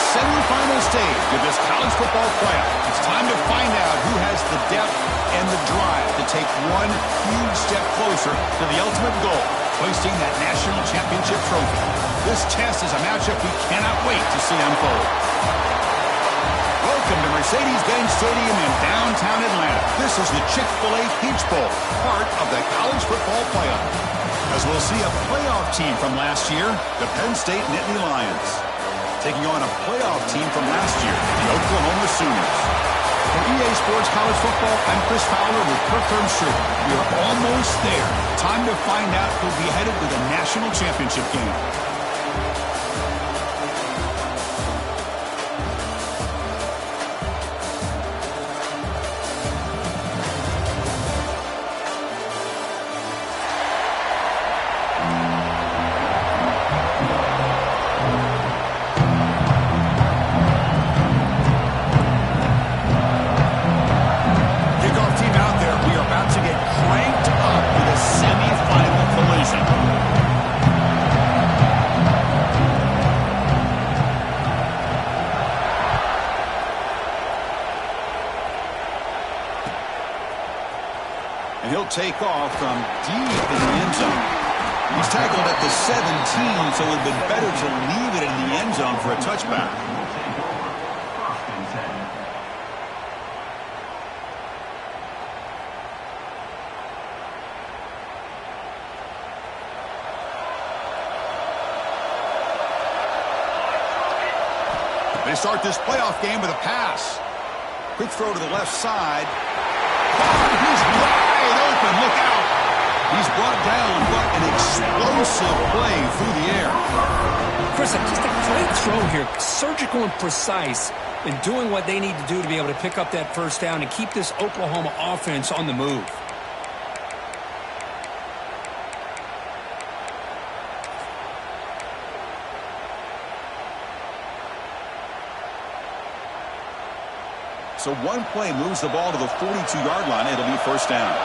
semifinal stage of this college football playoff. It's time to find out who has the depth and the drive to take one huge step closer to the ultimate goal, hoisting that national championship trophy. This test is a matchup we cannot wait to see unfold. Welcome to Mercedes-Benz Stadium in downtown Atlanta. This is the Chick-fil-A Peach Bowl, part of the college football playoff. As we'll see a playoff team from last year, the Penn State Nittany Lions, taking on a playoff team from last year, the Oklahoma Sooners. For EA Sports College Football, I'm Chris Fowler with Kirk Herbstreit. We are almost there. Time to find out who'll be headed to the national championship game. Take off from deep in the end zone. He's tackled at the 17, so it would have been better to leave it in the end zone for a touchback. They start this playoff game with a pass. Quick throw to the left side. He's wide open. Look out. He's brought down, but an explosive play through the air. Chris, just a great throw here. Surgical and precise in doing what they need to do to be able to pick up that first down and keep this Oklahoma offense on the move. So one play moves the ball to the 42-yard line. It'll be first down.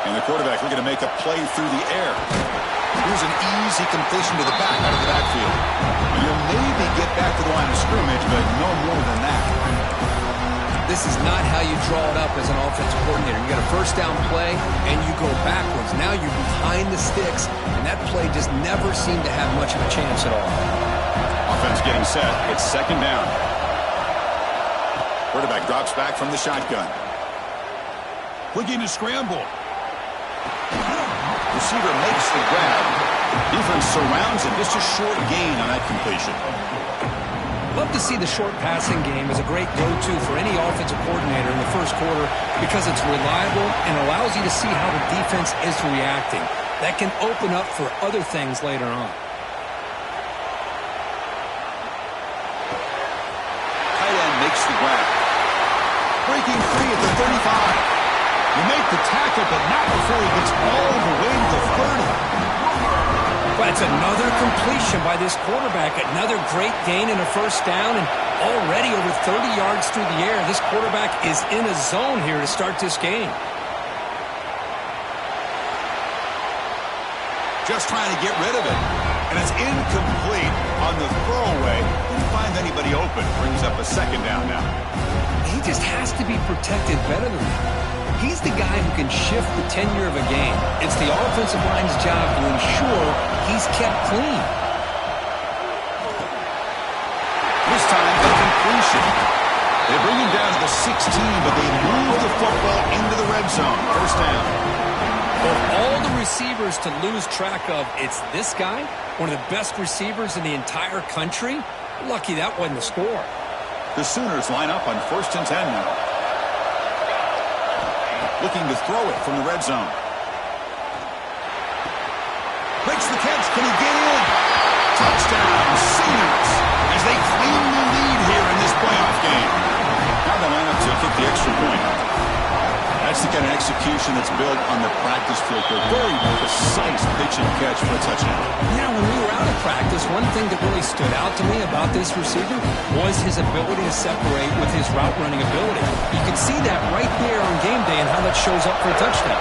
And the quarterback looking to make a play through the air. Here's an easy completion to the back out of the backfield. You'll maybe get back to the line of scrimmage, but no more than that. This is not how you draw it up as an offensive coordinator. You got a first down play, and you go backwards. Now you're behind the sticks, and that play just never seemed to have much of a chance at all. Offense getting set. It's second down. Quarterback drops back from the shotgun. Looking to scramble. Receiver makes the grab. Defense surrounds it. Just a short gain on that completion. Love to see the short passing game as a great go-to for any offensive coordinator in the first quarter because it's reliable and allows you to see how the defense is reacting. That can open up for other things later on. Tight end makes the grab. Breaking free at the 35. You make the tackle, but not before he gets all the way to the 30. But it's another completion by this quarterback. Another great gain in a first down, and already over 30 yards through the air. This quarterback is in a zone here to start this game. Just trying to get rid of it. And it's incomplete on the throwaway. Didn't find anybody open. Brings up a second down now. He just has to be protected better than that. He's the guy who can shift the tenure of a game. It's the offensive line's job to ensure he's kept clean. This time, a completion. They bring him down to the 16, but they move the football into the red zone. First down. Of all the receivers to lose track of, it's this guy, one of the best receivers in the entire country. Lucky that wasn't the score. The Sooners line up on 1st and 10 now. Looking to throw it from the red zone. Makes the catch. Can he get in? Touchdown, Sooners, as they claim the lead here in this playoff game. Now they line up to kick the extra point. That's the kind of execution that's built on the practice field. A very precise pitch and catch for a touchdown. Yeah, when we were out of practice, one thing that really stood out to me about this receiver was his ability to separate with his route running ability. You can see that right there on game day and how that shows up for a touchdown.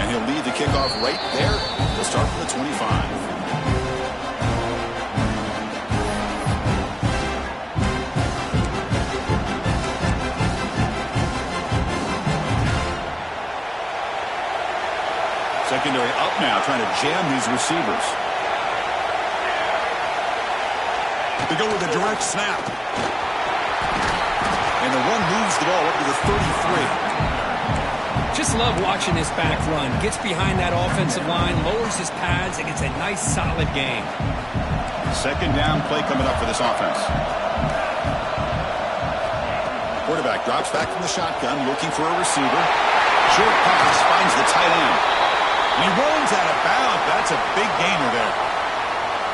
And he'll lead the kickoff right there They'll start from the 25. Secondary up now, trying to jam these receivers. They go with a direct snap. And the run moves the ball up to the 33. Just love watching this back run. Gets behind that offensive line, lowers his pads, and gets a nice, solid gain. Second down play coming up for this offense. Quarterback drops back from the shotgun, looking for a receiver. Short pass finds the tight end. And he rolls out of bounds. That's a big gainer there.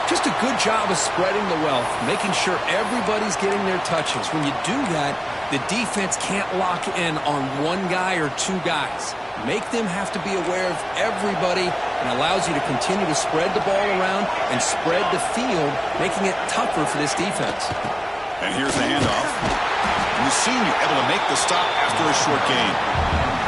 Just a good job of spreading the wealth, making sure everybody's getting their touches. When you do that, the defense can't lock in on one guy or two guys. Make them have to be aware of everybody, and allows you to continue to spread the ball around and spread the field, making it tougher for this defense. And here's the handoff. And the senior able to make the stop after a short gain.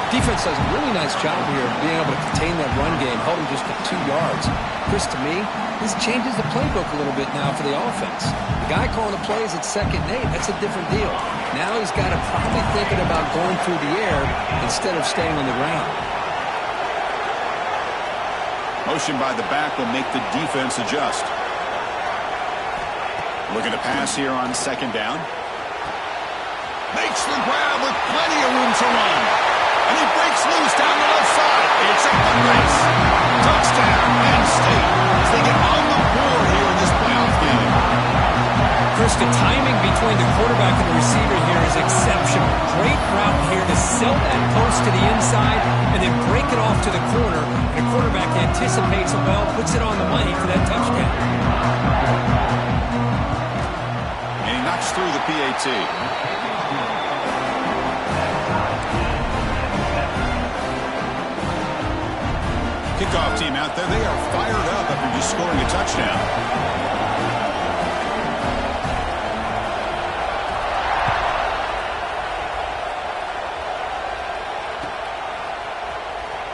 Defense does a really nice job here of being able to contain that run game, held him just to 2 yards. Chris, to me, this changes the playbook a little bit now for the offense. The guy calling the plays at 2nd and 8, that's a different deal. Now he's got to probably thinking about going through the air instead of staying on the ground. Motion by the back will make the defense adjust. Looking to pass here on 2nd down. Makes the grab with plenty of room to run. And he breaks loose down the left side. It's a good race. Touchdown, Penn State, as they get on the board here in this playoff game. Chris, the timing between the quarterback and the receiver here is exceptional. Great route here to sell that post to the inside and then break it off to the corner. And the quarterback anticipates it well, puts it on the money for that touchdown. And he knocks through the PAT. Kickoff team out there, they are fired up after just scoring a touchdown.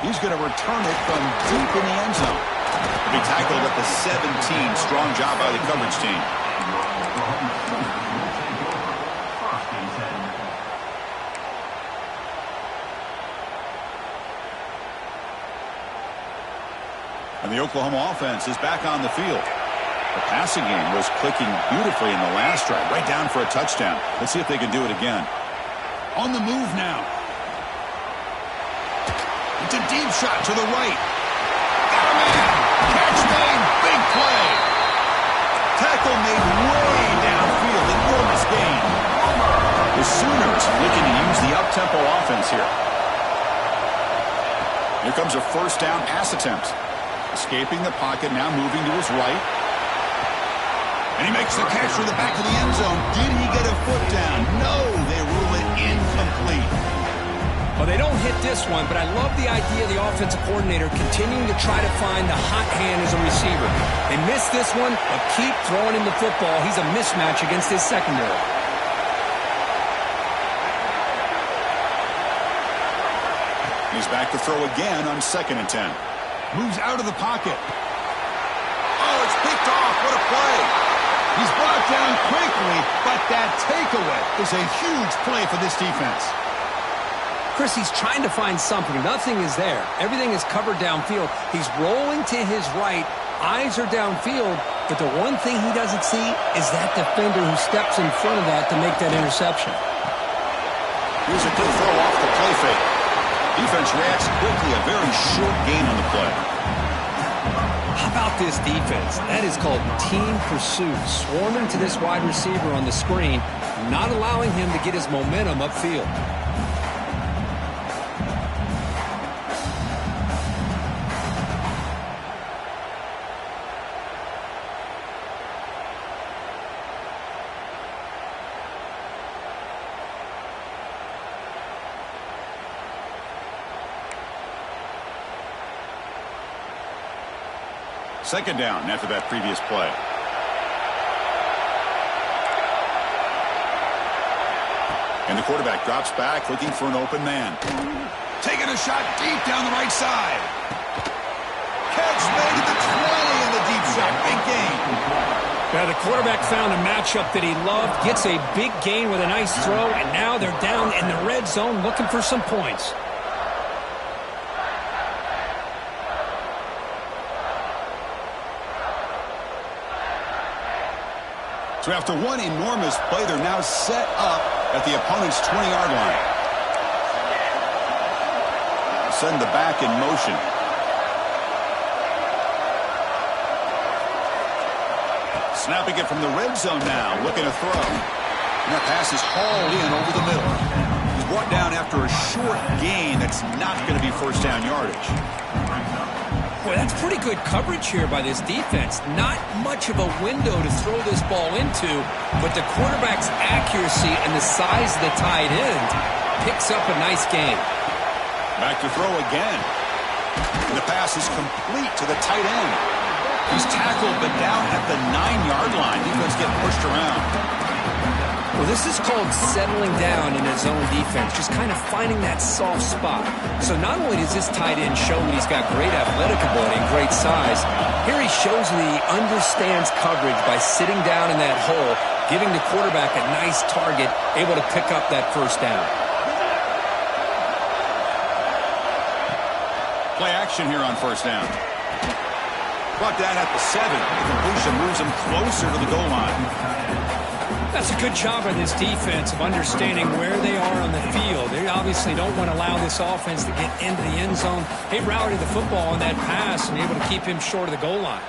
He's going to return it from deep in the end zone. He'll be tackled at the 17. Strong job by the coverage team. And the Oklahoma offense is back on the field. The passing game was clicking beautifully in the last drive, right down for a touchdown. Let's see if they can do it again. On the move now. It's a deep shot to the right. Got a man. Catch made. Big play. Tackle made way downfield. Enormous gain. The Sooners looking to use the up-tempo offense here. Here comes a first down pass attempt. Escaping the pocket, now moving to his right. And he makes the catch from the back of the end zone. Did he get a foot down? No, they rule it incomplete. Well, they don't hit this one, but I love the idea of the offensive coordinator continuing to try to find the hot hand as a receiver. They missed this one, but keep throwing him the football. He's a mismatch against his secondary. He's back to throw again on 2nd and 10. Moves out of the pocket. Oh, it's picked off. What a play. He's brought down quickly, but that takeaway is a huge play for this defense. Chris, he's trying to find something. Nothing is there. Everything is covered downfield. He's rolling to his right. Eyes are downfield, but the one thing he doesn't see is that defender who steps in front of that to make that interception. Here's a good throw off the play fake. Defense reacts quickly, a very short gain on the play. How about this defense? That is called team pursuit. Swarming to this wide receiver on the screen, not allowing him to get his momentum upfield. Second down after that previous play. And the quarterback drops back, looking for an open man. Taking a shot deep down the right side. Catch made gain. Yeah, the quarterback found a matchup that he loved, gets a big gain with a nice throw, and now they're down in the red zone looking for some points. So after one enormous play, they're now set up at the opponent's 20-yard line. Send the back in motion. Snapping it from the red zone now, looking to throw. And that pass is hauled in over the middle. He's brought down after a short gain that's not going to be first down yardage. Boy, that's pretty good coverage here by this defense. Not much of a window to throw this ball into, but the quarterback's accuracy and the size of the tight end picks up a nice gain. Back to throw again. And the pass is complete to the tight end. He's tackled, but down at the 9-yard line. Defense getting pushed around. Well, this is called settling down in his own defense, just kind of finding that soft spot. So not only does this tight end show that he's got great athletic ability and great size, here he shows that he understands coverage by sitting down in that hole, giving the quarterback a nice target, able to pick up that first down. Play action here on first down. Brought down at the 7. The completion moves him closer to the goal line. That's a good job by this defense of understanding where they are on the field. They obviously don't want to allow this offense to get into the end zone. They routed the football on that pass and able to keep him short of the goal line.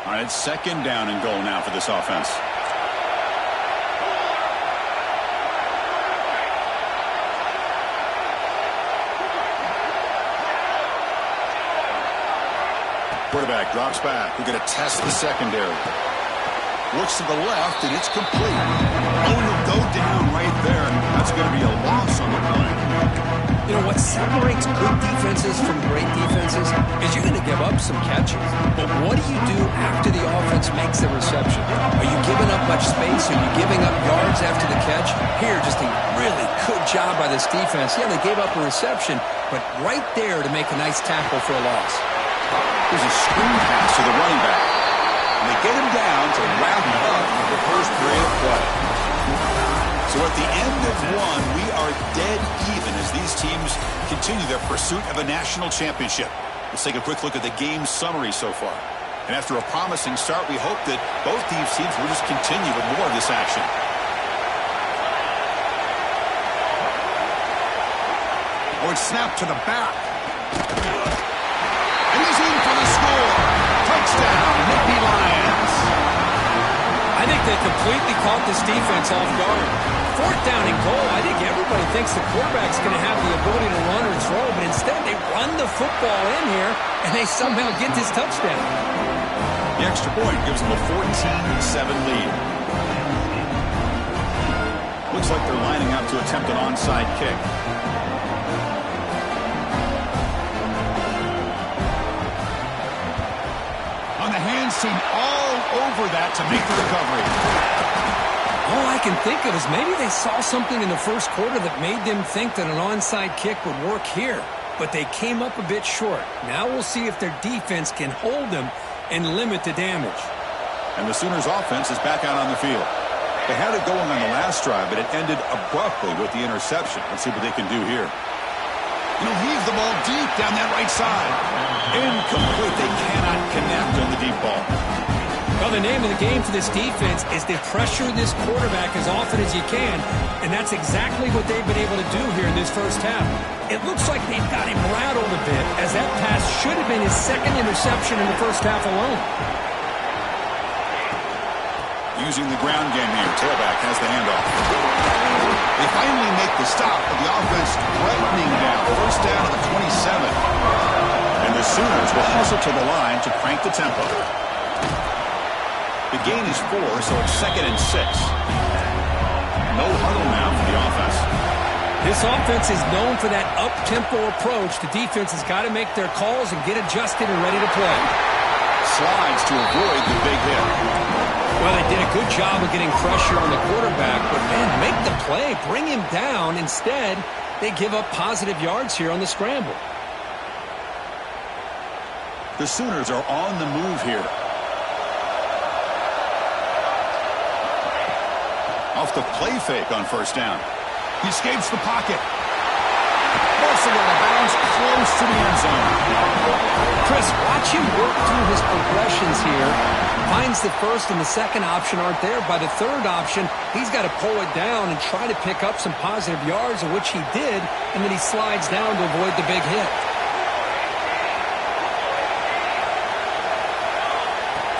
All right, it's second down and goal now for this offense. Quarterback drops back. We're going to test the secondary. Looks to the left, and it's complete. Oh, he'll go down right there. That's going to be a loss on the play. You know, what separates good defenses from great defenses is you're going to give up some catches. But what do you do after the offense makes the reception? Are you giving up much space? Are you giving up yards after the catch? Here, just a really good job by this defense. Yeah, they gave up a reception, but right there to make a nice tackle for a loss. There's a screen pass to the running back. And they get him down to wrap up the first period of play. So at the end of one, we are dead even as these teams continue their pursuit of a national championship. Let's take a quick look at the game summary so far. And after a promising start, we hope that both these teams will just continue with more of this action. Oh, it's snapped to the back. And he's in for the score. Touchdown, Nittany Lions. I think they completely caught this defense off guard. Fourth down and goal. I think everybody thinks the quarterback's going to have the ability to run or throw, but instead they run the football in here, and they somehow get this touchdown. The extra point gives them a 14-7 lead. Looks like they're lining up to attempt an onside kick. On the hands team all over that to make the recovery. All I can think of is maybe they saw something in the first quarter that made them think that an onside kick would work here. But they came up a bit short. Now we'll see if their defense can hold them and limit the damage. And the Sooners offense is back out on the field. They had it going on the last drive, but it ended abruptly with the interception. Let's see what they can do here. He'll heave the ball deep down that right side. Incomplete. They cannot connect on the deep ball. Well, the name of the game for this defense is to pressure this quarterback as often as you can, and that's exactly what they've been able to do here in this first half. It looks like they've got him rattled a bit, as that pass should have been his second interception in the first half alone. Using the ground game here, tailback has the handoff. They finally make the stop, but the offense threatening now. First down to the 27. And the Sooners will hustle to the line to crank the tempo. The gain is 4, so it's 2nd and 6. No huddle now for the offense. This offense is known for that up-tempo approach. The defense has got to make their calls and get adjusted and ready to play. Slides to avoid the big hit. Well, they did a good job of getting pressure on the quarterback, but, man, make the play, bring him down. Instead, they give up positive yards here on the scramble. The Sooners are on the move here. Off the play fake on first down. He escapes the pocket. Also out of bounds, close to the end zone. Chris, watch him work through his progressions here. Finds the first and the second option aren't there. By the third option, he's got to pull it down and try to pick up some positive yards, of which he did, and then he slides down to avoid the big hit.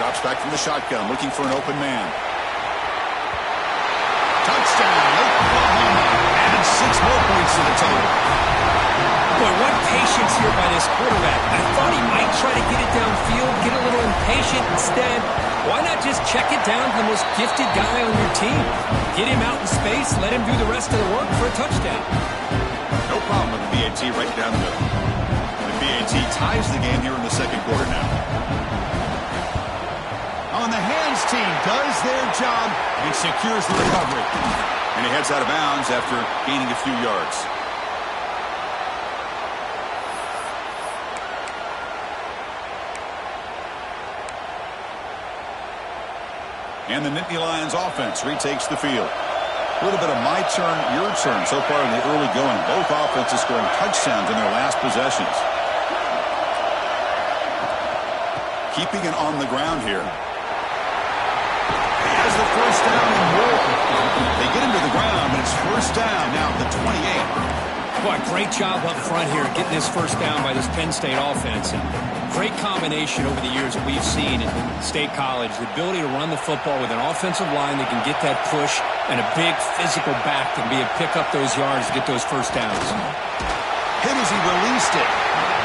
Drops back from the shotgun, looking for an open man. Touchdown, Oklahoma. Adds 6 more points to the total. Boy, what patience here by this quarterback. I thought he might try to get it downfield, get a little impatient. Instead, why not just check it down to the most gifted guy on your team? Get him out in space, let him do the rest of the work for a touchdown. No problem with the BAT right down the middle. The BAT ties the game here in the second quarter now. On the hands team does their job and secures the recovery. And he heads out of bounds after gaining a few yards. And the Nittany Lions offense retakes the field. A little bit of my turn, your turn so far in the early going. Both offenses scoring touchdowns in their last possessions. Keeping it on the ground here. He has the first down and more. They get him to the ground, but it's first down now at the 28. Boy, great job up front here getting this first down by this Penn State offense. And great combination over the years that we've seen in State College. The ability to run the football with an offensive line that can get that push and a big physical back that can be able to pick up those yards to get those first downs. Hit as he released it.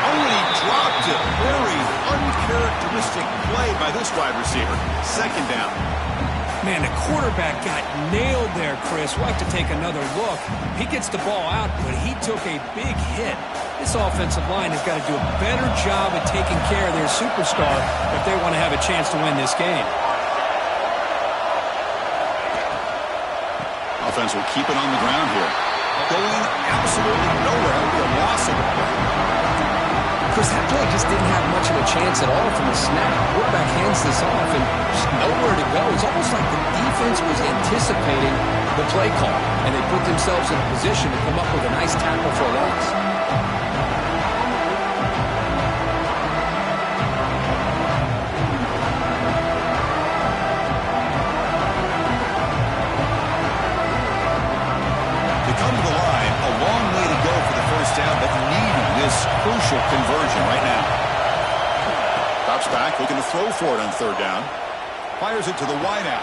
Only dropped it. Very uncharacteristic play by this wide receiver. Second down. Man, the quarterback got nailed there, Chris. We'll have to take another look. He gets the ball out, but he took a big hit. This offensive line has got to do a better job of taking care of their superstar if they want to have a chance to win this game. Offense will keep it on the ground here. Going absolutely nowhere. It'll be a loss of the play. Chris, that play just didn't have much of a chance at all from the snap. Quarterback hands this off and just nowhere to go. It's almost like the defense was anticipating the play call, and they put themselves in a position to come up with a nice tackle for a loss. To come to the line, a long way to go for the first down, but needing this crucial conversion right now. Drops back, looking to throw for it on third down. Fires it to the wideout.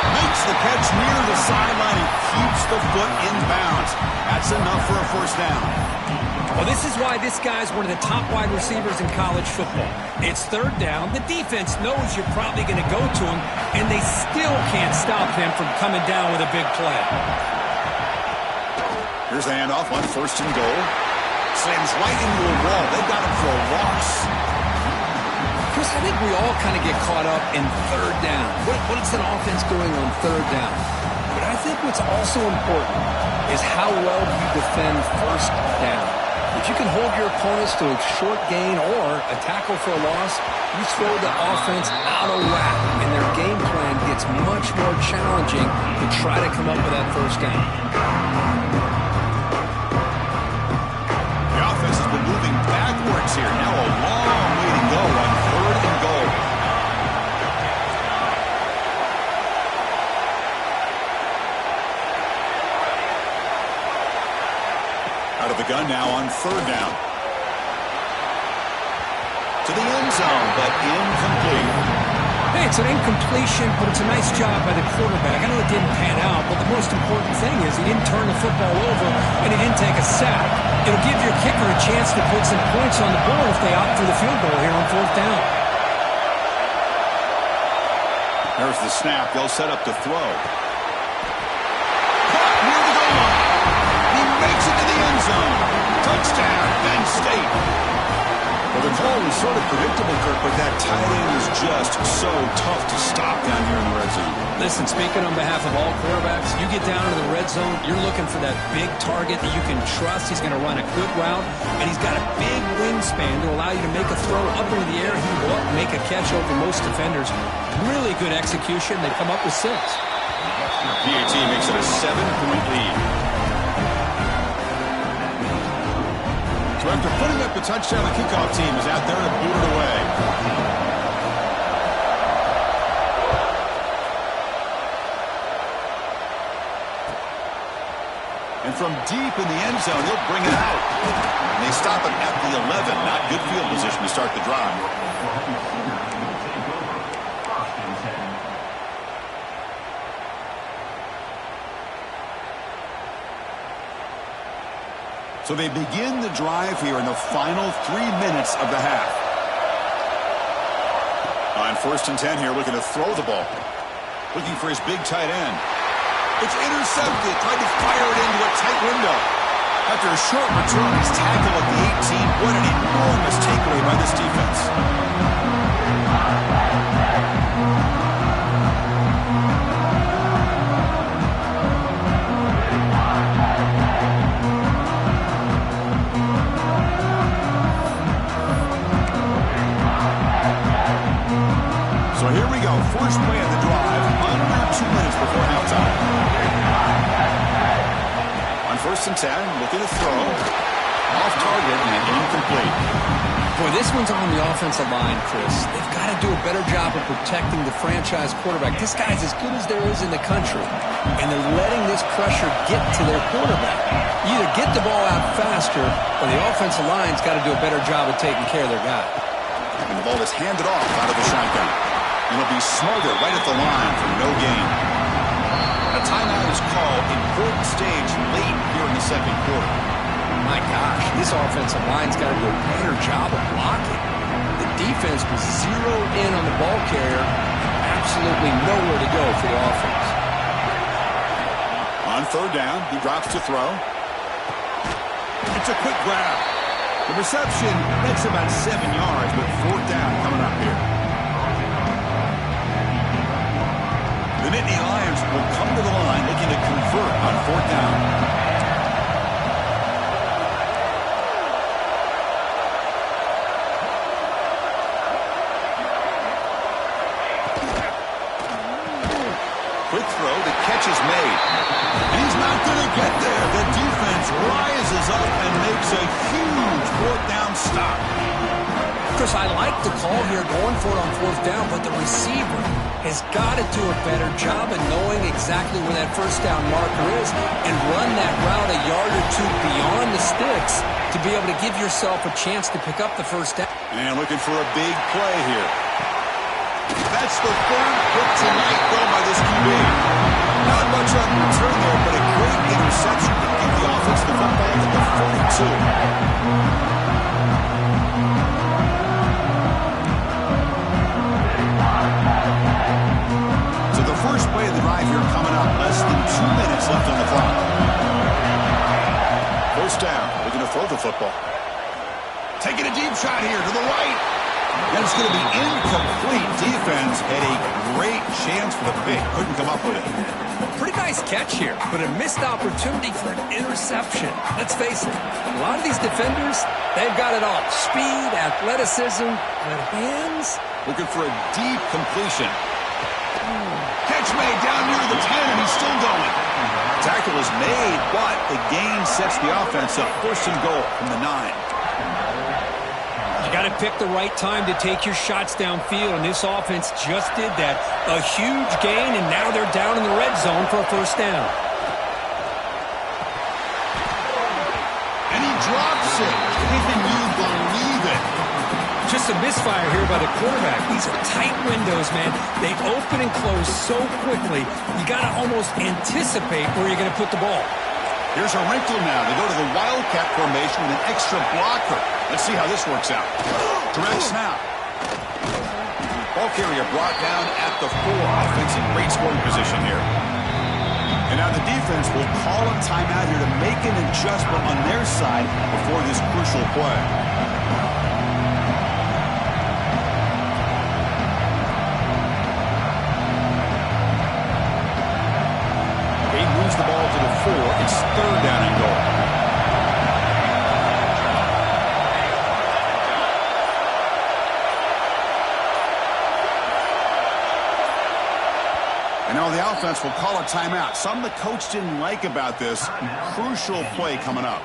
Makes the catch near the sideline and keeps the foot in bounds. That's enough for a first down. Well, this is why this guy's one of the top wide receivers in college football. It's third down. The defense knows you're probably going to go to him, and they still can't stop him from coming down with a big play. Here's the handoff on first and goal. Slams right into a wall. They've got him for a loss. Chris, I think we all kind of get caught up in third down. What is an offense doing on third down? But I think what's also important is how well you defend first down. If you can hold your opponents to a short gain or a tackle for a loss, you throw the offense out of whack, and their game plan gets much more challenging to try to come up with that first down. The offense has been moving backwards here. Now a long way to go on third and goal. Out of the gun now on third down. To the end zone, but incomplete. Hey, it's an incompletion, but it's a nice job by the quarterback. I know it didn't pan out, but the most important thing is he didn't turn the football over and he didn't take a sack. It'll give your kicker a chance to put some points on the board if they opt for the field goal here on fourth down. There's the snap. They'll set up to throw. Caught near the goal line. He makes it to the end zone. Touchdown, Penn State. Well, the call was sort of predictable, Kirk, but that tight end is just so tough to stop down here in the red zone. Listen, speaking on behalf of all quarterbacks, you get down into the red zone, you're looking for that big target that you can trust. He's going to run a good route, and he's got a big wingspan to allow you to make a throw up into the air. He can go up and make a catch over most defenders. Really good execution. They come up with 6. PAT makes it a 7-point lead. So after putting up the touchdown, the kickoff team is out there to boot it away. And from deep in the end zone, he'll bring it out. And they stop it at the 11. Not good field position to start the drive. So they begin the drive here in the final 3 minutes of the half. On 1st and 10 here, looking to throw the ball. Looking for his big tight end. It's intercepted. Tried to fire it into a tight window. After a short return, he's tackled at the 18. What an enormous takeaway by this defense. So here we go, first play of the drive, under 2 minutes before halftime. On 1st and 10, looking to throw, off target and incomplete. Boy, this one's on the offensive line, Chris. They've got to do a better job of protecting the franchise quarterback. This guy's as good as there is in the country, and they're letting this pressure get to their quarterback. You either get the ball out faster, or the offensive line's got to do a better job of taking care of their guy. And the ball is handed off out of the shotgun. And it'll be Smarter right at the line for no gain. A timeout is called. Important stage late here in the second quarter. My gosh, this offensive line's got to do a better job of blocking. The defense was zeroed in on the ball carrier. Absolutely nowhere to go for the offense. On 3rd down, he drops to throw. It's a quick grab. The reception makes about 7 yards, but 4th down coming up here. The Nittany Lions will come to the line looking to convert on 4th down. Quick throw, the catch is made. And he's not going to get there. The defense rises up and makes a huge 4th down stop. Chris, I like the call here going for it on 4th down, but the receiver has got to do a better job of knowing exactly where that 1st down marker is and run that route a yard or 2 beyond the sticks to be able to give yourself a chance to pick up the 1st down. And looking for a big play here. That's the 3rd hit tonight thrown by this QB. Not much on the return there, but a great interception to give the offense the football at the 42. First play of the drive here coming up. Less than 2 minutes left on the clock. 1st down. Looking to throw the football. Taking a deep shot here to the right. And it's going to be incomplete. Defense had a great chance for the pick. Couldn't come up with it. Pretty nice catch here, but a missed opportunity for an interception. Let's face it, a lot of these defenders, they've got it all. Speed, athleticism, but hands. Looking for a deep completion. Catch made down near the 10, and he's still going. Tackle is made, but the gain sets the offense up. 1st and goal from the 9. You got to pick the right time to take your shots downfield, and this offense just did that. A huge gain, and now they're down in the red zone for a 1st down. And he drops it. Can you believe it? Just a misfire here by the quarterback. These are tight windows, man. They open and close so quickly. You got to almost anticipate where you're going to put the ball. Here's a wrinkle now. They go to the Wildcat formation with an extra blocker. Let's see how this works out. Direct snap. Ball carrier brought down at the 4. Offense in great scoring position here. And now the defense will call a timeout here to make an adjustment on their side before this crucial play. It's 3rd down and goal. And now the offense will call a timeout. Something the coach didn't like about this. Crucial play coming up.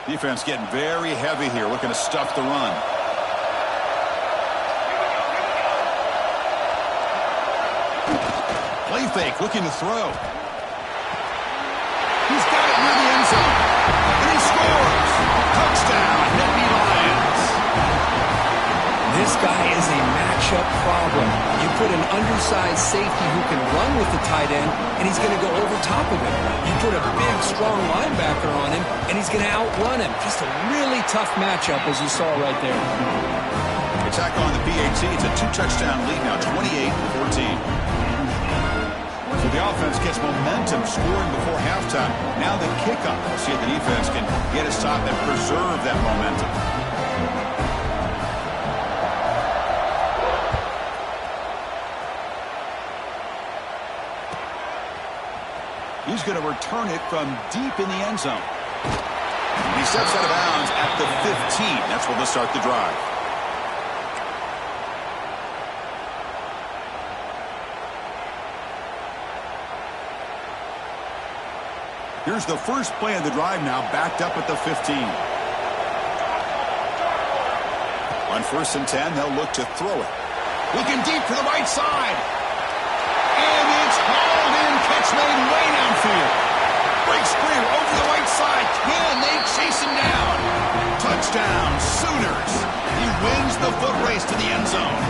Defense getting very heavy here, looking to stuff the run. Play fake, looking to throw. He's got it near the end zone. And he scores! Touchdown, Nittany Lions! This guy is a matchup problem. You put an undersized safety who can run with the tight end, and he's going to go over top of him. You put a big, strong linebacker on him, and he's going to outrun him. Just a really tough matchup, as you saw right there. They tackle on the PAT. It's a 2-touchdown lead now, 28-14. So the offense gets momentum, scoring before halftime. Now the kickoff. We'll see if the defense can get a stop and preserve that momentum. He's going to return it from deep in the end zone. He steps out of bounds at the 15. That's where they'll start the drive. Here's the first play of the drive now, backed up at the 15. On 1st and 10, they'll look to throw it. Looking deep to the right side. And it's hauled in, catch made way downfield. Breaks free over the right side. Can they chase him down? Touchdown, Sooners. He wins the foot race to the end zone.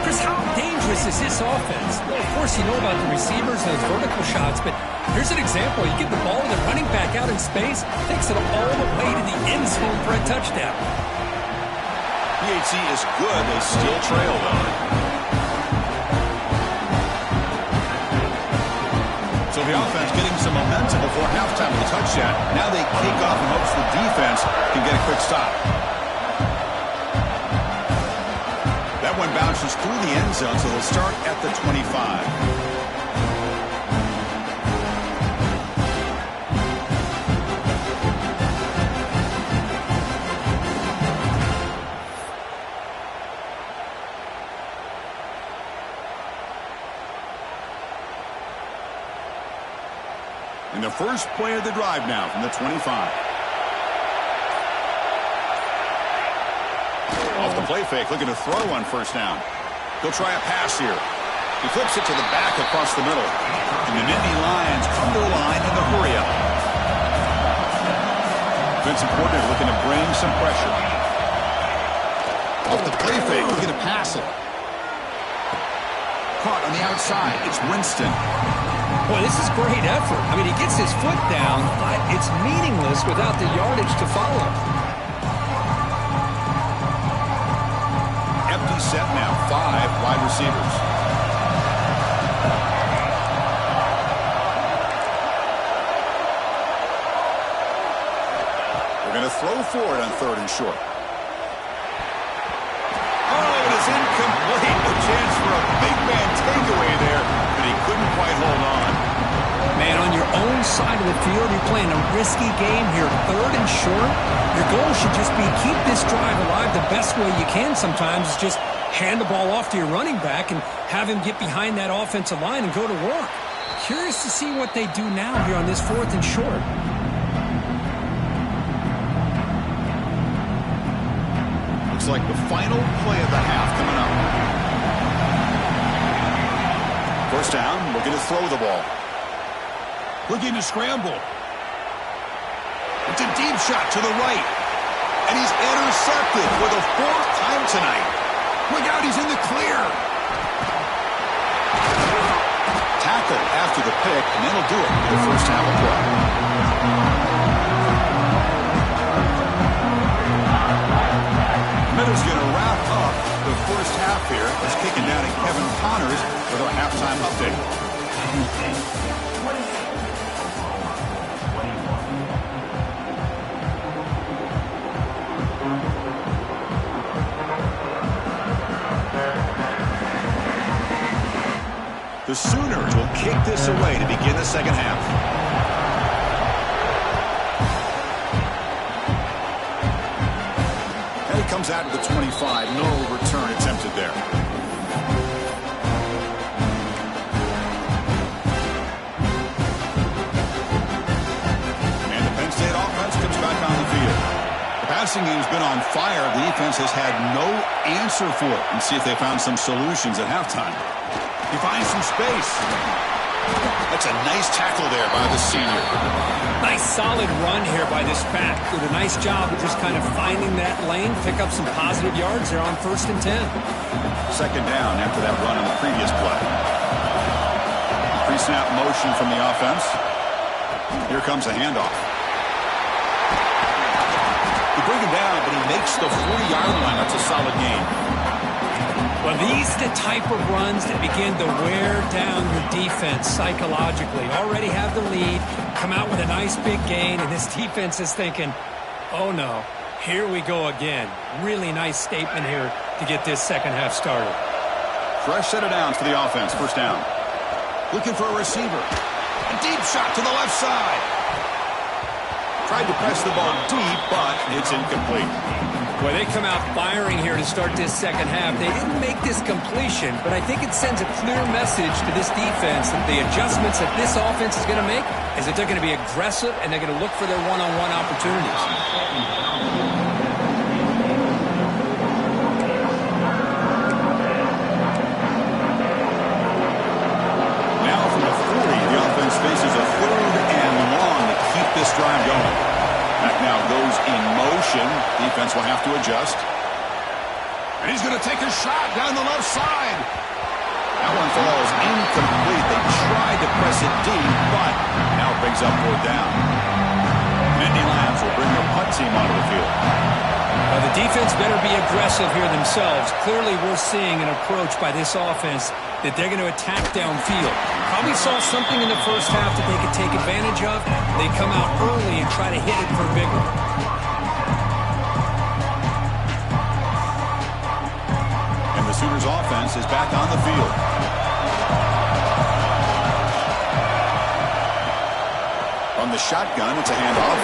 Chris, how dangerous is this offense? Well, of course, you know about the receivers and those vertical shots, but here's an example. You give the ball to the running back out in space, takes it all the way to the end zone for a touchdown. PAT is good. They still trail, though. So the offense getting some momentum before halftime with a touchdown. Now they kick off and hopes the defense can get a quick stop. That one bounces through the end zone, so they'll start at the 25. And the first play of the drive now from the 25. Off the play fake, looking to throw on 1st down. He'll try a pass here. He flips it to the back across the middle. And the Nittany Lions come to the line in the hurry-up. Defensive coordinator looking to bring some pressure. Off the play fake, looking to pass it. Caught on the outside. It's Winston. Boy, this is great effort. I mean, he gets his foot down, but it's meaningless without the yardage to follow. Empty set now, 5 wide receivers. They're going to throw for it on 3rd and short. Oh, it is incomplete. A chance for a big man takeaway there, but he couldn't quite hold on. Man, on your own side of the field, you're playing a risky game here, 3rd and short. Your goal should just be keep this drive alive the best way you can sometimes. Is just hand the ball off to your running back and have him get behind that offensive line and go to work. Curious to see what they do now here on this 4th and short. Looks like the final play of the half coming up. 1st down, looking to throw the ball. Looking to scramble. It's a deep shot to the right. And he's intercepted for the 4th time tonight. Look out, he's in the clear. Tackle after the pick, and that'll do it for the 1st half of play. Miller's going to wrap up the 1st half here. It's kicking down at Kevin Connors with our halftime update. The Sooners will kick this away to begin the second half. And it comes out to the 25. No return attempted there. And the Penn State offense comes back on the field. The passing game's been on fire. The defense has had no answer for it. And see if they found some solutions at halftime. He finds some space. That's a nice tackle there by the senior. Nice solid run here by this back. Did a nice job of just kind of finding that lane, pick up some positive yards there on 1st and 10. Second down after that run on the previous play. Pre-snap motion from the offense. Here comes a handoff. They bring him down, but he makes the 40-yard line. That's a solid gain. Well, these are the type of runs that begin to wear down your defense psychologically. Already have the lead, come out with a nice big gain, and this defense is thinking, oh no, here we go again. Really nice statement here to get this second half started. Fresh set of downs for the offense, first down. Looking for a receiver. A deep shot to the left side. Tried to press the ball deep, but it's incomplete. Well, they come out firing here to start this second half. They didn't make this completion, but I think it sends a clear message to this defense that the adjustments that this offense is going to make is that they're going to be aggressive and they're going to look for their one-on-one opportunities. Now from the 40, the offense faces a 3rd and long to keep this drive going. Back now goes in motion. Defense will have to adjust. And he's going to take a shot down the left side. That one falls incomplete. They tried to press it deep, but now it brings up 4th down. Nittany Lions will bring their punt team onto the field. Well, the defense better be aggressive here themselves. Clearly we're seeing an approach by this offense that they're going to attack downfield. Probably saw something in the first half that they could take advantage of. They come out early and try to hit it for a big one. And the Sooners offense is back on the field. From the shotgun, it's a handoff.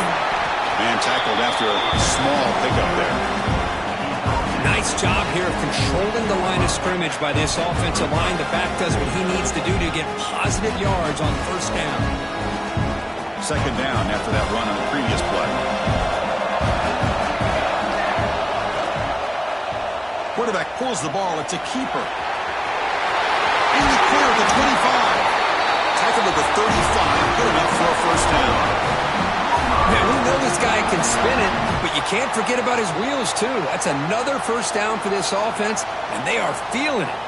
And tackled after a small pickup there. Nice job here of controlling the line of scrimmage by this offensive line. The back does what he needs to do to get positive yards on 1st down. Second down after that run on the previous play. Quarterback pulls the ball. It's a keeper. In the clear at the 25. Tackled at the 35. Good enough for a 1st down. Man, we know this guy can spin it, but you can't forget about his wheels, too. That's another 1st down for this offense, and they are feeling it.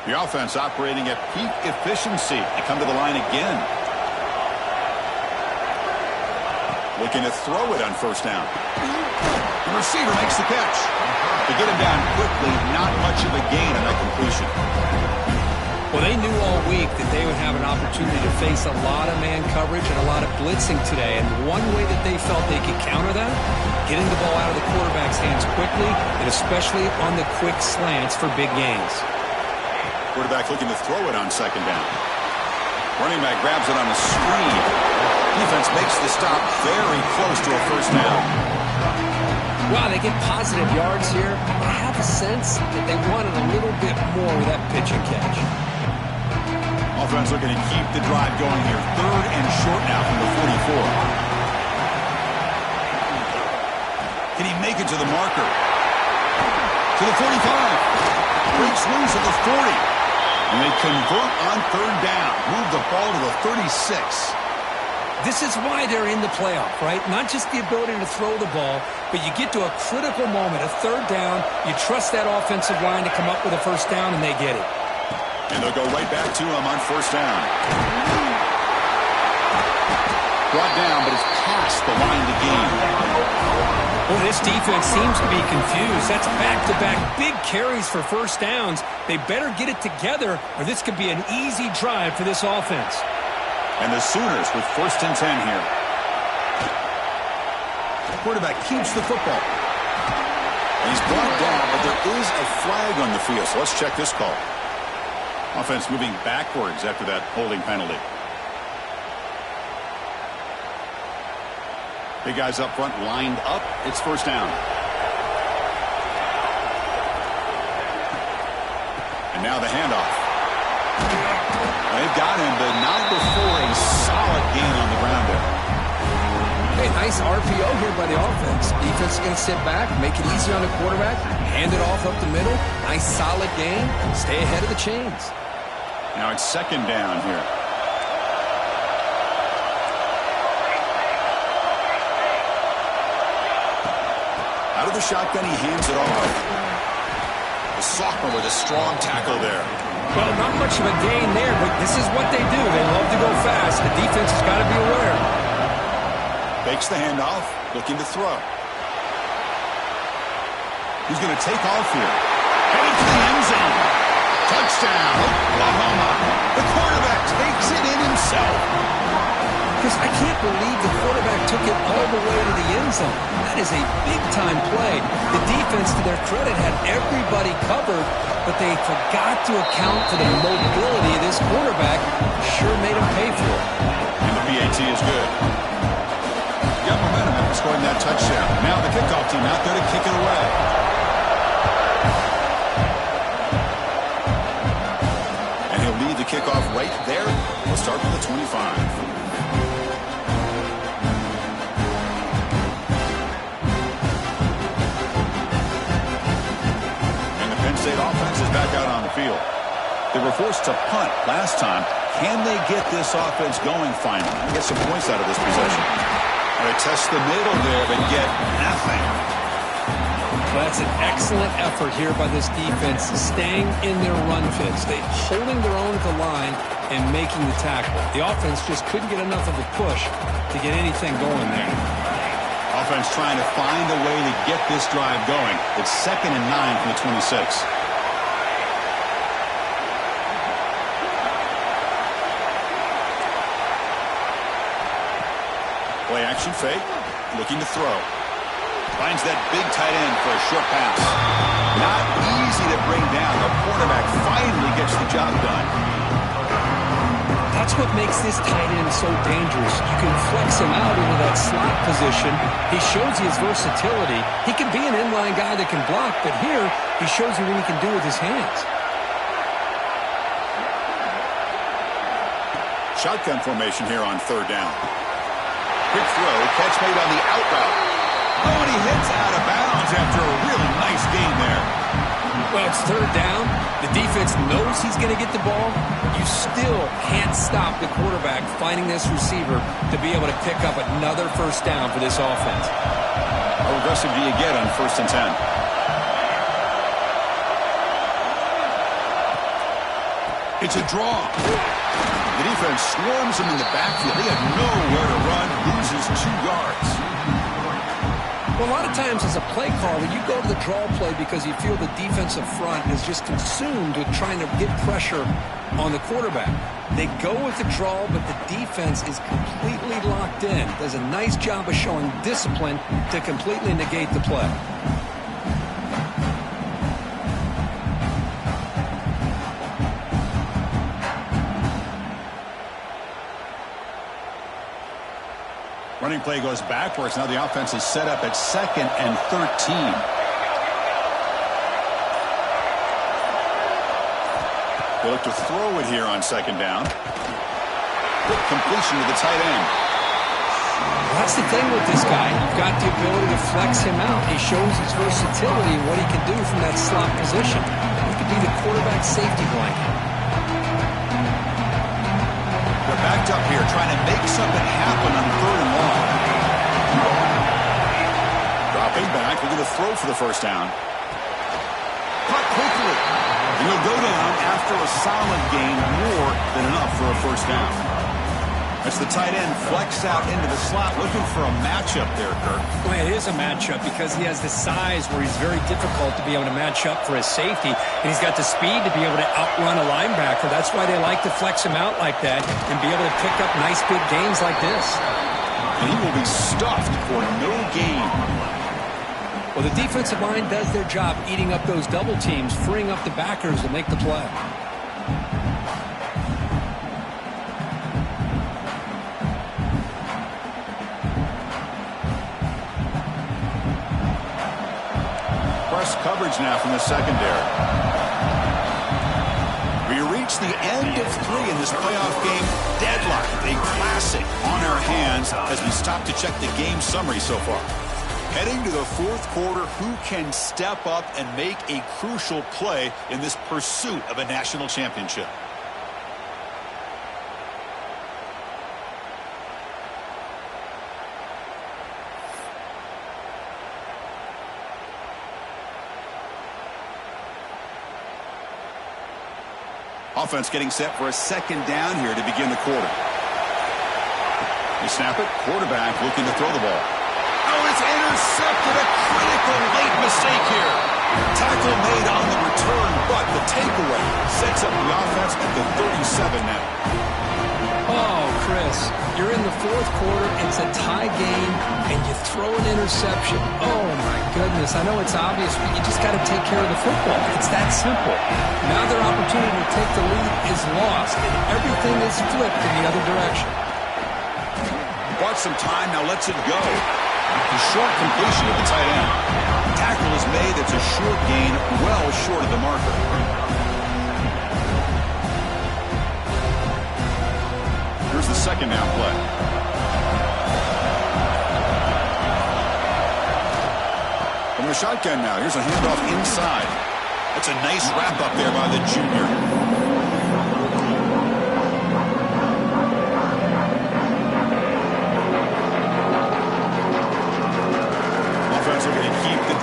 The offense operating at peak efficiency. They come to the line again. Looking to throw it on 1st down. The receiver makes the catch. To get him down quickly, not much of a gain on that completion. Well, they knew all week that they would have an opportunity to face a lot of man coverage and a lot of blitzing today. And one way that they felt they could counter that, getting the ball out of the quarterback's hands quickly, and especially on the quick slants for big gains. Quarterback looking to throw it on 2nd down. Running back grabs it on a screen. Defense makes the stop very close to a 1st down. Wow, they get positive yards here. I have a sense that they wanted a little bit more with that pitch and catch. Offense looking to keep the drive going here. 3rd and short now from the 44. Can he make it to the marker? To the 45. Breaks loose at the 40. And they convert on 3rd down. Move the ball to the 36. This is why they're in the playoff, right? Not just the ability to throw the ball, but you get to a critical moment, a 3rd down. You trust that offensive line to come up with a 1st down, and they get it. And they'll go right back to him on 1st down. Brought down, but it's past the line to gain. Well, this defense seems to be confused. That's back-to-back big carries for 1st downs. They better get it together, or this could be an easy drive for this offense. And the Sooners with 1st and 10 here. quarterback keeps the football. And he's brought down, but there is a flag on the field, so let's check this call. Offense moving backwards after that holding penalty. Big guys up front lined up. It's first down. And now the handoff. They've got him, but not before a solid gain on the ground there. Hey, nice RPO here by the offense. Defense is going to sit back, make it easy on the quarterback, hand it off up the middle. Nice solid gain. Stay ahead of the chains. Now it's second down here. Out of the shotgun, he hands it off. The sophomore with a strong tackle there. Well, not much of a gain there, but this is what they do. They love to go fast. The defense has got to be aware. Fakes the handoff, looking to throw. He's going to take off here. Headed to the end zone. Touchdown, Oklahoma. The quarterback takes it in himself. Because I can't believe the quarterback took it all the way to the end zone. That is a big-time play. The defense, to their credit, had everybody covered, but they forgot to account for the mobility of this quarterback. Sure made him pay for it. And the PAT is good. Got momentum after scoring that touchdown. Now the kickoff team out there to kick it away. And he'll lead the kickoff right there. We'll start with the 25. State offense is back out on the field. They were forced to punt last time. Can they get this offense going finally? Get some points out of this possession. They test the middle there, but get nothing. Well, that's an excellent effort here by this defense, staying in their run fits. They holding their own at the line and making the tackle. The offense just couldn't get enough of a push to get anything going there. Offense trying to find a way to get this drive going. It's 2nd and 9 from the 26. Play action fake. Looking to throw. Finds that big tight end for a short pass. Not easy to bring down. The quarterback finally gets the job done. That's what makes this tight end so dangerous. You can flex him out into that slot position. He shows his versatility. He can be an inline guy that can block, but here he shows you what he can do with his hands. Shotgun formation here on 3rd down. Quick throw, catch made on the out route. Oh, and he hits out of bounds after a really nice gain there. Well, it's 3rd down. The defense knows he's going to get the ball. You still can't stop the quarterback finding this receiver to be able to pick up another first down for this offense. How aggressive do you get on 1st and 10? It's a draw. The defense swarms him in the backfield. They have nowhere to run, loses 2 yards. Well, a lot of times as a play caller, you go to the draw play because you feel the defensive front is just consumed with trying to get pressure on the quarterback. They go with the draw, but the defense is completely locked in. Does a nice job of showing discipline to completely negate the play. Running play goes backwards. Now the offense is set up at 2nd and 13. They look to throw it here on 2nd down. Good completion to the tight end. That's the thing with this guy. You've got the ability to flex him out. He shows his versatility and what he can do from that slot position. He could be the quarterback safety blanket. They're backed up here trying to make something happen on 3rd and long. Dropping back, looking to throw for the first down. Cut quickly. And he'll go down after a solid gain, more than enough for a first down. As the tight end flex out into the slot, looking for a matchup there, Kirk. Well, it is a matchup because he has the size where he's very difficult to be able to match up for his safety, and he's got the speed to be able to outrun a linebacker. That's why they like to flex him out like that and be able to pick up nice big gains like this. And he will be stuffed for no gain. Well, the defensive line does their job eating up those double teams, freeing up the backers to make the play. Press coverage now from the secondary. We reach the end of 3 in this playoff game. Deadlocked, a classic on our hands as we stop to check the game summary so far. Heading to the 4th quarter, who can step up and make a crucial play in this pursuit of a national championship? Offense getting set for a 2nd down here to begin the quarter. They snap it. Quarterback looking to throw the ball. Oh, it's intercepted. A critical late mistake here. Tackle made on the return, but the takeaway sets up the offense at the 37 now. Oh, Chris, you're in the 4th quarter. It's a tie game, and you throw an interception. Oh, my goodness. I know it's obvious, but you just got to take care of the football. It's that simple. Now their opportunity to take the lead is lost, and everything is flipped in the other direction. Bought some time, now lets it go. The short completion of the tight end. Tackle is made. It's a short gain, well short of the marker. Here's the 2nd down play. From the shotgun now. Here's a handoff inside. That's a nice wrap up there by the junior.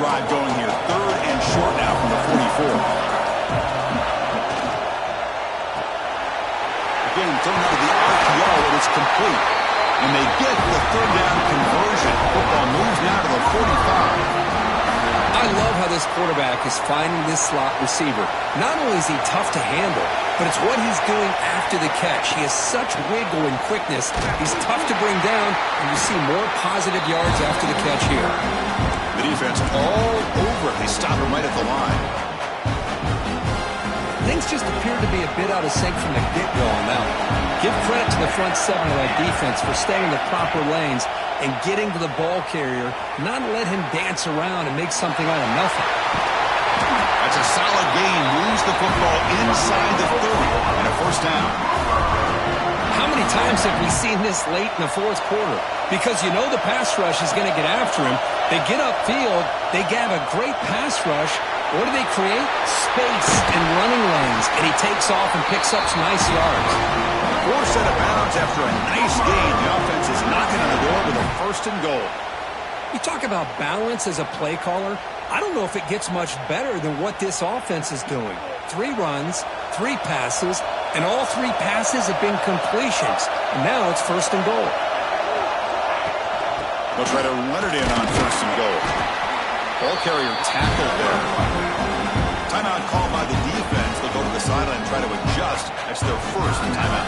Drive going here. 3rd and short now from the 44. Again, thrown out of the RPO, and it's complete. And they get the 3rd down conversion. Football moves now to the 45. I love how this quarterback is finding this slot receiver. Not only is he tough to handle, but it's what he's doing after the catch. He has such wiggle and quickness. He's tough to bring down, and you see more positive yards after the catch here. The defense all over it. They stop him right at the line. Things just appear to be a bit out of sync from the get-go on that one. Give credit to the front 7 of that defense for staying in the proper lanes and getting to the ball carrier, not let him dance around and make something out of nothing. That's a solid gain. Moves the football inside the 30 and a 1st down. How many times have we seen this late in the 4th quarter? Because you know the pass rush is going to get after him. They get upfield. They have a great pass rush. What do they create? Space and running lanes. And he takes off and picks up some nice yards. 4 set of bounds after a nice gain. The offense is knocking on the door with a 1st and goal. You talk about balance as a play caller. I don't know if it gets much better than what this offense is doing. 3 runs, 3 passes, and all 3 passes have been completions. And now it's 1st and goal. They'll try to run it in on 1st and goal. Ball carrier tackled there. Timeout called by the defense. They'll go to the sideline and try to adjust. That's their 1st timeout.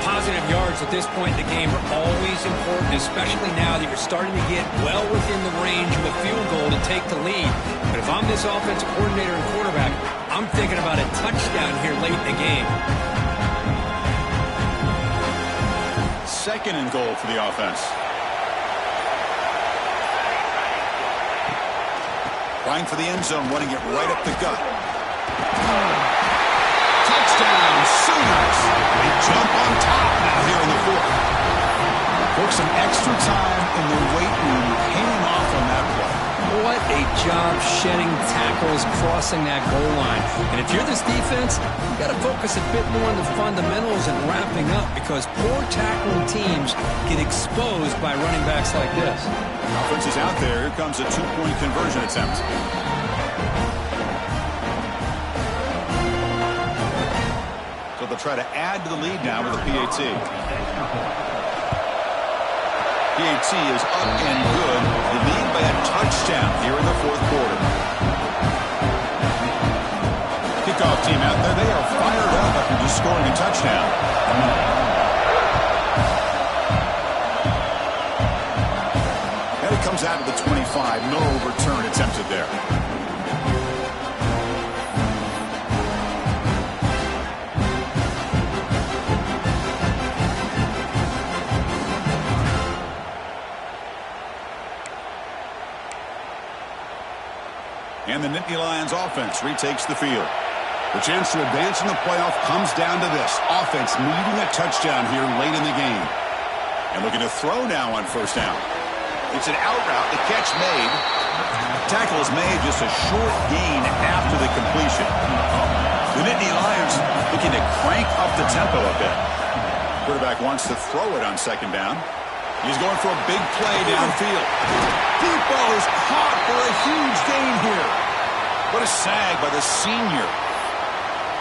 Positive yards at this point in the game are always important, especially now that you're starting to get well within the range of a field goal to take the lead. But if I'm this offensive coordinator and quarterback, I'm thinking about a touchdown here late in the game. 2nd and goal for the offense. Trying for the end zone, running it right up the gut. Touchdown, Sooners. They jump on top now here in the 4th. Took some extra time in the weight room, hanging off on that play. What a job shedding tackles, crossing that goal line. And if you're this defense, you've got to focus a bit more on the fundamentals and wrapping up, because poor tackling teams get exposed by running backs like this. Offense is out there. Here comes a 2-point conversion attempt. So they'll try to add to the lead now with a PAT. PAT is up and good. The lead by a touchdown here in the 4th quarter. Kickoff team out there. They are fired up after just scoring a touchdown. comes out of the 25. No return attempted there. And the Nittany Lions offense retakes the field. The chance to advance in the playoff comes down to this. Offense needing a touchdown here late in the game. And looking to throw now on first down. It's an out route. The catch made. Tackle is made, just a short gain after the completion. The Nittany Lions looking to crank up the tempo a bit. Quarterback wants to throw it on second down. He's going for a big play downfield. Deep ball is caught for a huge gain here. What a sag by the senior.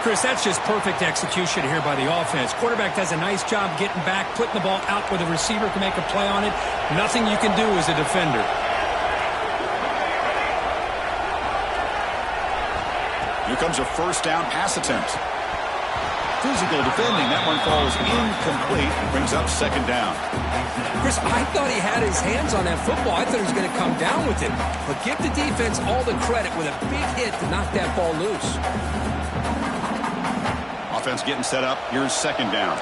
Chris, that's just perfect execution here by the offense. Quarterback does a nice job getting back, putting the ball out where the receiver can make a play on it. Nothing you can do as a defender. Here comes a first down pass attempt. Physical defending. That one falls incomplete. Brings up second down. Chris, I thought he had his hands on that football. I thought he was going to come down with it. But give the defense all the credit with a big hit to knock that ball loose. Offense getting set up. Here's second down.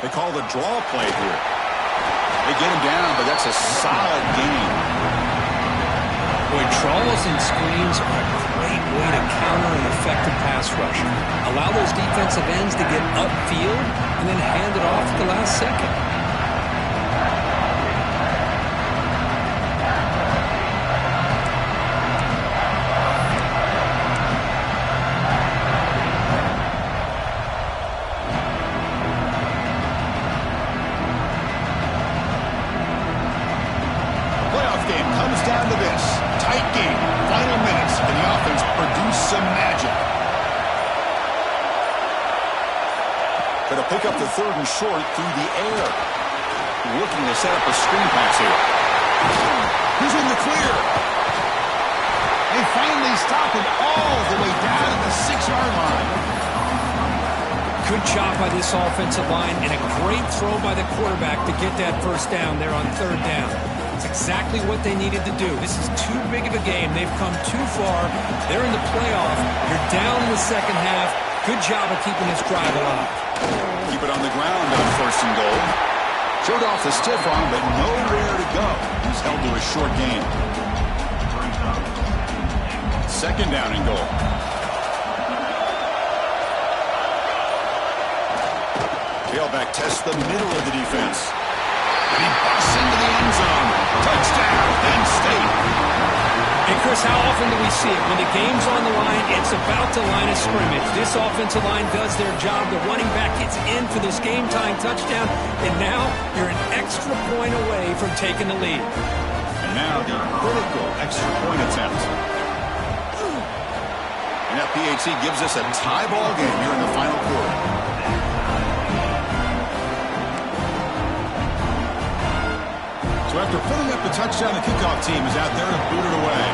They call the draw play here. They get him down, but that's a solid gain. Boy, draws and screens are a great way to counter an effective pass rush. Allow those defensive ends to get upfield and then hand it off at the last second. Pick up the third and short through the air. Looking to set up a screen pass here. He's in the clear. They finally stop it all the way down at the 6-yard line. Good job by this offensive line and a great throw by the quarterback to get that first down there on third down. It's exactly what they needed to do. This is too big of a game. They've come too far. They're in the playoff. You're down in the second half. Good job of keeping this drive alive. Keep it on the ground on first and goal. Showed off the stiff arm, but nowhere to go. He's held to a short gain. Second down and goal. Tailback tests the middle of the defense. And he busts into the end zone. Touchdown, Penn State. And Chris, how often do we see it? When the game's on the line, it's about the line of scrimmage. This offensive line does their job. The running back gets in for this game-time touchdown, and now you're an extra point away from taking the lead. And now the critical extra point attempt. And that PAT gives us a tie ball game here in the final quarter. So after putting up the touchdown, the kickoff team is out there to boot it away.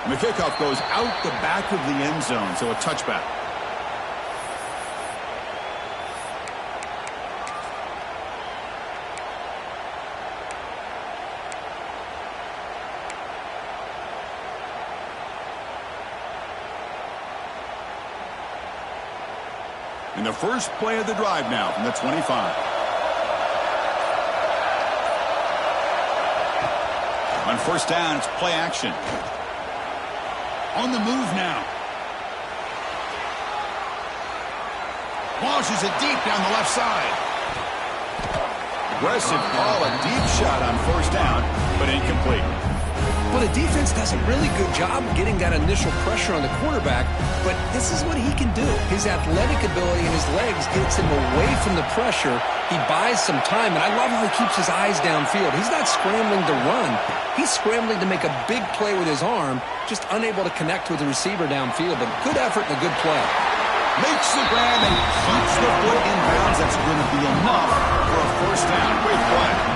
And the kickoff goes out the back of the end zone, so a touchback. And the first play of the drive now from the 25. On first down, it's play action. On the move now. Launches it deep down the left side. Aggressive call, a deep shot on first down, but incomplete. Well, the defense does a really good job of getting that initial pressure on the quarterback, but this is what he can do. His athletic ability and his legs gets him away from the pressure. He buys some time, and I love how he keeps his eyes downfield. He's not scrambling to run. He's scrambling to make a big play with his arm, just unable to connect with the receiver downfield, but good effort and a good play. Makes the grab and keeps the foot in bounds. That's going to be enough for a first down. Great play.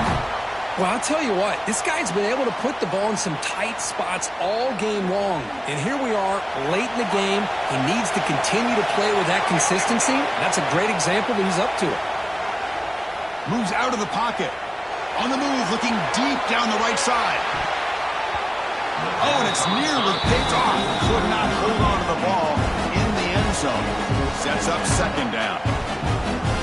Well, I'll tell you what, this guy's been able to put the ball in some tight spots all game long. And here we are, late in the game. He needs to continue to play with that consistency. That's a great example that he's up to it. Moves out of the pocket. On the move, looking deep down the right side. Oh, and it's nearly picked off. Could not hold on to the ball in the end zone. Sets up second down.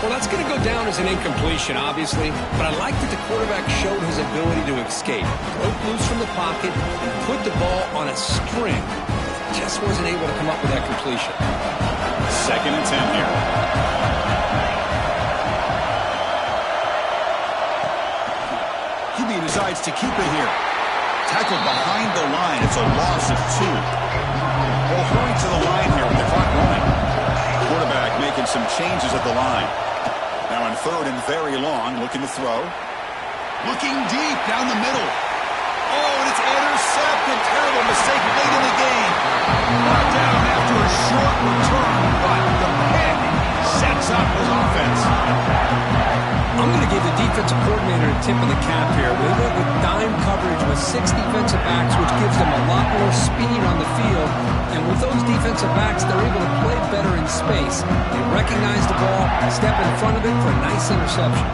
Well, that's going to go down as an incompletion, obviously, but I like that the quarterback showed his ability to escape, broke loose from the pocket, and put the ball on a string. Just wasn't able to come up with that completion. 2nd and 10 here. QB decides to keep it here. Tackled behind the line. It's a loss of 2. Well, hurry to the line here with the clock running. Quarterback making some changes at the line. Now on 3rd and very long, looking to throw. Looking deep down the middle. Oh, and it's intercepted. Terrible mistake late in the game. Brought down after a short return, but the pick sets up his offense. I'm going to give the defensive coordinator a tip of the cap here. They went with dime coverage with 6 defensive backs, which gives them a lot more speed on the field. And with those defensive backs, they're able to play better in space. They recognize the ball, step in front of it for a nice interception.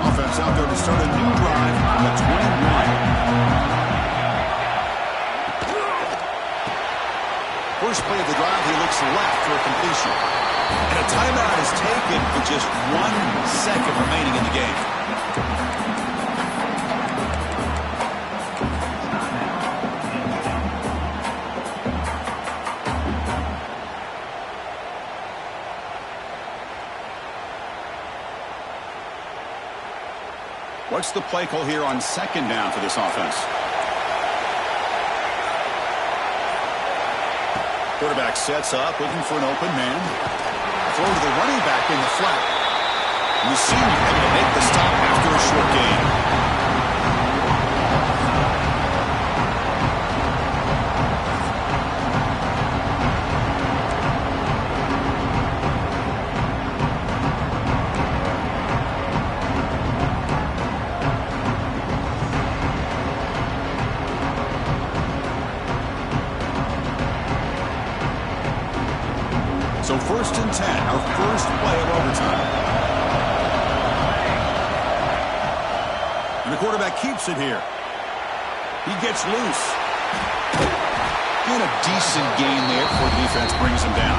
Offense out there to start a new drive on the 21. First play of the drive, he looks left for a completion. And a timeout is taken with just 1 second remaining in the game. What's the play call here on 2nd down for this offense? Quarterback sets up, looking for an open man. Throw to the running back in the flat. You see him able to make the stop after a short gain. So 1st and 10, our first play of overtime. And the quarterback keeps it here. He gets loose. And a decent gain there before the defense brings him down.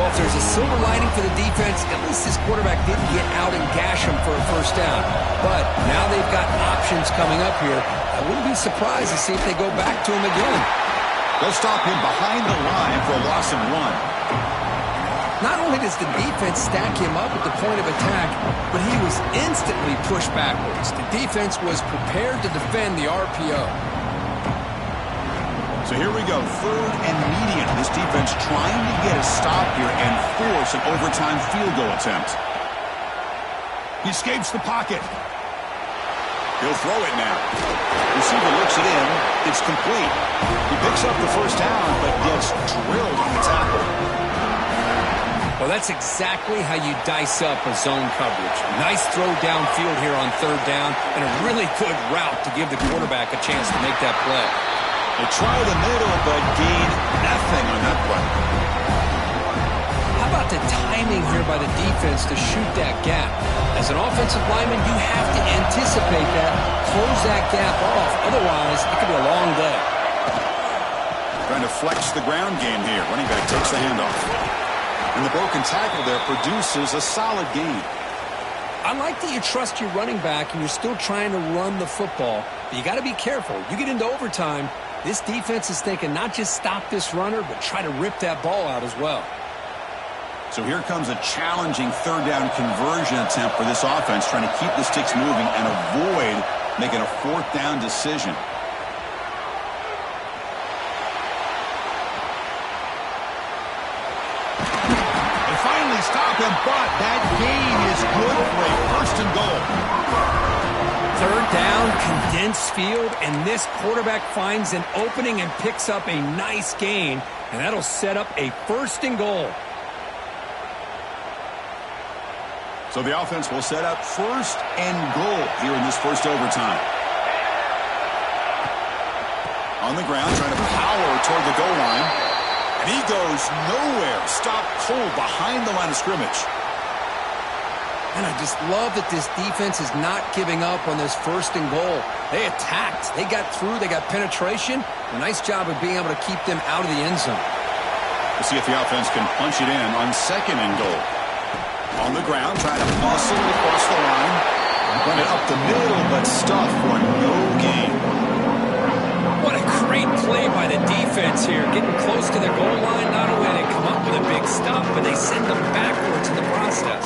Well, if there's a silver lining for the defense, at least this quarterback didn't get out and gash him for a 1st down. But now they've got options coming up here. I wouldn't be surprised to see if they go back to him again. They'll stop him behind the line for a loss of 1. Not only does the defense stack him up at the point of attack, but he was instantly pushed backwards. The defense was prepared to defend the RPO. So here we go, 3rd and medium. This defense trying to get a stop here and force an overtime field goal attempt. He escapes the pocket. He'll throw it now. Receiver looks it in. It's complete. He picks up the 1st down, but gets drilled on the tackle. Well, that's exactly how you dice up a zone coverage. Nice throw downfield here on 3rd down, and a really good route to give the quarterback a chance to make that play. They try the middle, but gain nothing on that play. How about the timing here by the defense to shoot that gap? As an offensive lineman, you have to anticipate that, close that gap off. Otherwise, it could be a long day. Trying to flex the ground game here. Running back takes the handoff. And the broken tackle there produces a solid gain. I like that you trust your running back and you're still trying to run the football. But you got to be careful. You get into overtime, this defense is thinking not just stop this runner, but try to rip that ball out as well. So here comes a challenging 3rd down conversion attempt for this offense, trying to keep the sticks moving and avoid making a 4th down decision. Stop him, but that gain is good for a 1st and goal. 3rd down, condensed field, and this quarterback finds an opening and picks up a nice gain. And that'll set up a 1st and goal. So the offense will set up 1st and goal here in this first overtime. On the ground, trying to power toward the goal line. And he goes nowhere. Stopped cold behind the line of scrimmage. And I just love that this defense is not giving up on this 1st and goal. They attacked. They got through. They got penetration. A nice job of being able to keep them out of the end zone. We'll see if the offense can punch it in on 2nd and goal. On the ground, trying to muscle it across the line. Run it up the middle, but stuffed for no gain. What a great play by the defense here. Getting close to the goal line. Not only do they come up with a big stop, but they send them backwards in the process.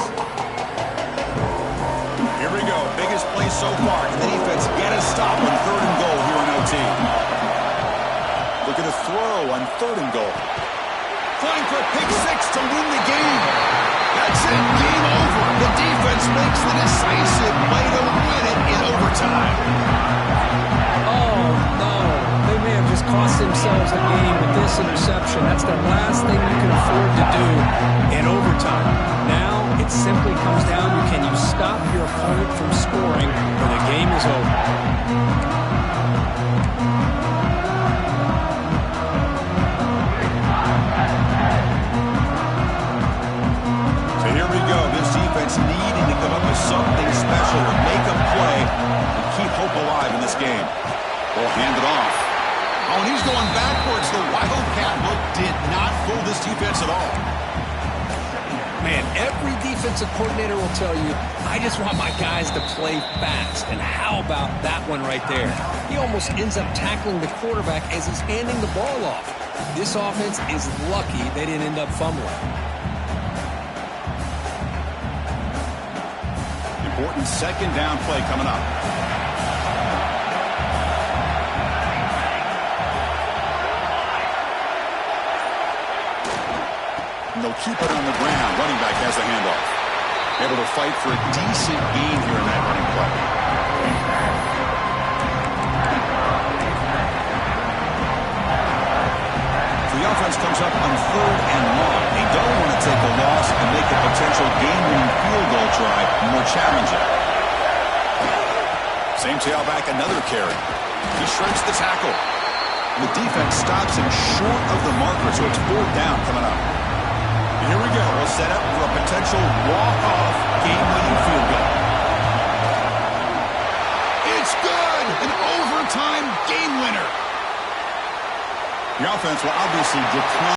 Here we go. Biggest play so far. Can the defense get a stop on 3rd and goal here in OT? Look at the throw on 3rd and goal. Trying for a pick 6 to win the game. That's it. Game over. The defense makes the decisive play to win it in overtime. Oh, no. They may have just cost themselves the game with this interception. That's the last thing you can afford to do in overtime. Now it simply comes down to, can you stop your opponent from scoring or the game is over. Needing to come up with something special to make a play and keep hope alive in this game. We'll hand it off. Oh, and he's going backwards. The Wildcat look did not fool this defense at all. Man, every defensive coordinator will tell you, I just want my guys to play fast. And how about that one right there? He almost ends up tackling the quarterback as he's handing the ball off. This offense is lucky they didn't end up fumbling. Important 2nd down play coming up. And they'll keep it on the ground. Running back has the handoff. Able to fight for a decent gain here in that running play. So the offense comes up on 3rd and long. They don't want to take a loss and make a potential game-winning field goal try more challenging. Same tailback, another carry. He shrinks the tackle. The defense stops him short of the marker, so it's 4th down coming up. And here we go. We'll set up for a potential walk-off game-winning field goal. It's good! An overtime game winner. The offense will obviously decline.